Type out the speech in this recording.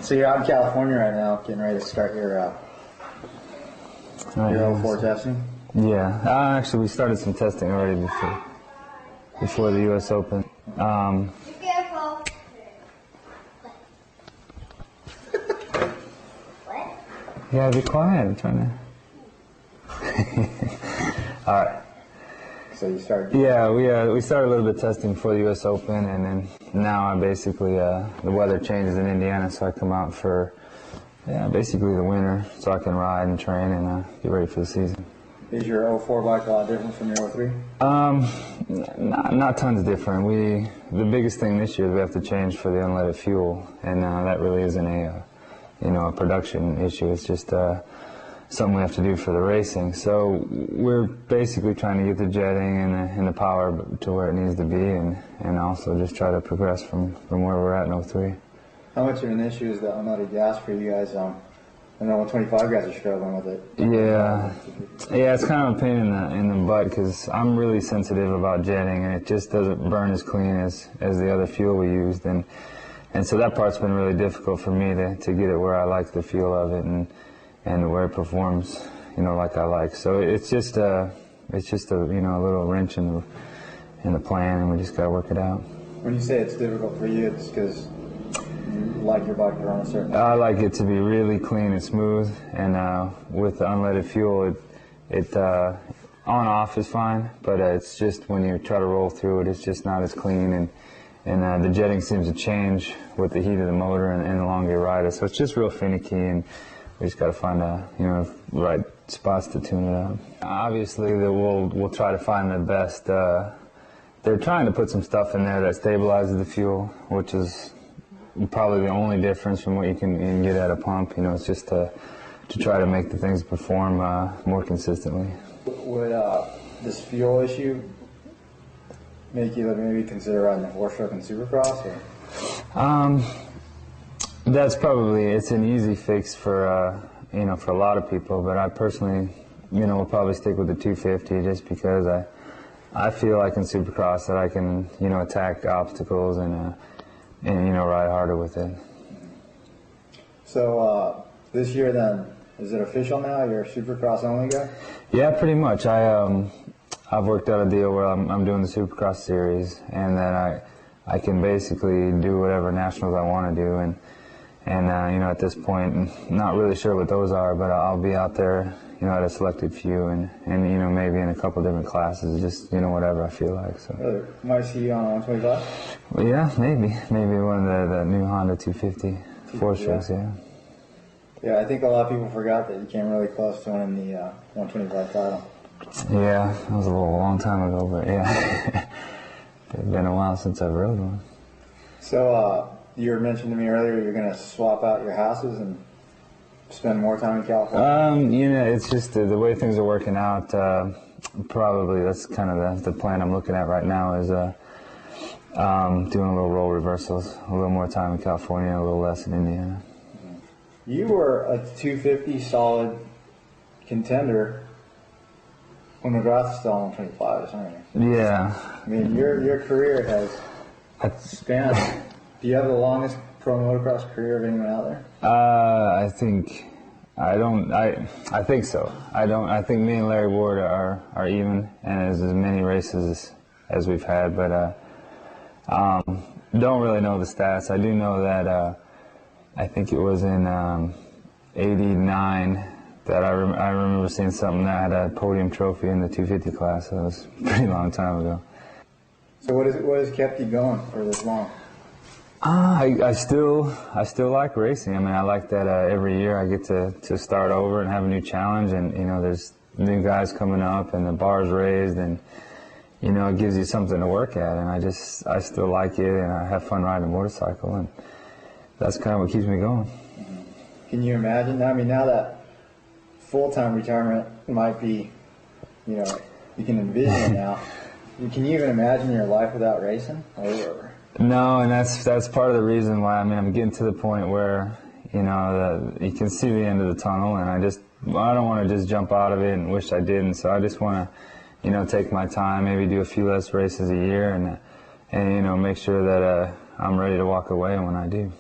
So you're out in California right now, getting ready to start your 04 testing? Yeah, actually we started some testing already before the U.S. Open. Be careful. What? Yeah, be quiet. I'm trying to. All right. So you started? Yeah, we started a little bit testing for the U.S. Open, and then now I basically the weather changes in Indiana, so I come out for basically the winter, so I can ride and train and get ready for the season. Is your 04 bike a lot different from your 03? Not tons different. The biggest thing this year is we have to change for the unleaded fuel, and that really isn't a production issue. It's just something we have to do for the racing. So we're basically trying to get the jetting and the power to where it needs to be, and also just try to progress from where we're at in 03. How much of an issue is the unleaded gas for you guys? I know 125 guys are struggling with it. Yeah, it's kind of a pain in the butt because I'm really sensitive about jetting, and it just doesn't burn as clean as the other fuel we used, and so that part's been really difficult for me to get it where I like the feel of it and where it performs, like I like. So it's just a little wrench in the plan, and we just gotta work it out. When you say it's difficult for you, it's because you like your bike to run a certain way. I like it to be really clean and smooth, and with the unleaded fuel, it on-off is fine, but it's just when you try to roll through it, it's just not as clean, and the jetting seems to change with the heat of the motor and the longer you ride it, so it's just real finicky, and we just got to find right spots to tune it up. Obviously, we'll try to find the best. They're trying to put some stuff in there that stabilizes the fuel, which is probably the only difference from what you can get at a pump. It's just to try to make the things perform more consistently. Would this fuel issue make you maybe consider riding a 4-stroke in Supercross? Or? It's an easy fix for for a lot of people, but I personally will probably stick with the 250 just because I feel like in Supercross that I can attack obstacles and ride harder with it. So this year then, is it official now? You're a Supercross only guy? Yeah, pretty much. I've worked out a deal where I'm doing the Supercross series, and then I can basically do whatever nationals I want to do, and at this point, not really sure what those are, but I'll be out there at a selected few, and maybe in a couple different classes, just whatever I feel like. So. Might see you on 125? Well, yeah, maybe one of the new Honda 250 4-strokes, yeah. Yeah, I think a lot of people forgot that you came really close to winning the 125 title. Yeah, that was a long time ago, but yeah, it's been a while since I've rode one. So you were mentioning to me earlier you're going to swap out your houses and spend more time in California? It's just the way things are working out. Probably that's kind of the plan I'm looking at right now is doing a little role reversals, a little more time in California, a little less in Indiana. You were a 250 solid contender when McGrath was still on 125, aren't you? Yeah. I mean, your career has spanned. Do you have the longest pro motocross career of anyone out there? I think so. I think me and Larry Ward are even, and as many races as we've had, but don't really know the stats. I do know that I think it was in '89 that I remember seeing something that had a podium trophy in the 250 class. That was a pretty long time ago. So what has kept you going for this long? I still like racing. I mean, I like that every year I get to start over and have a new challenge, and there's new guys coming up and the bar's raised, and it gives you something to work at, and I still like it, and I have fun riding a motorcycle, and that's kind of what keeps me going. Can you imagine? I mean, now that full-time retirement might be, you can envision it now. Can you even imagine your life without racing? No, and that's part of the reason why. I mean, I'm getting to the point where you can see the end of the tunnel, and I don't want to just jump out of it and wish I didn't. So I just want to take my time, maybe do a few less races a year, and make sure that I'm ready to walk away when I do.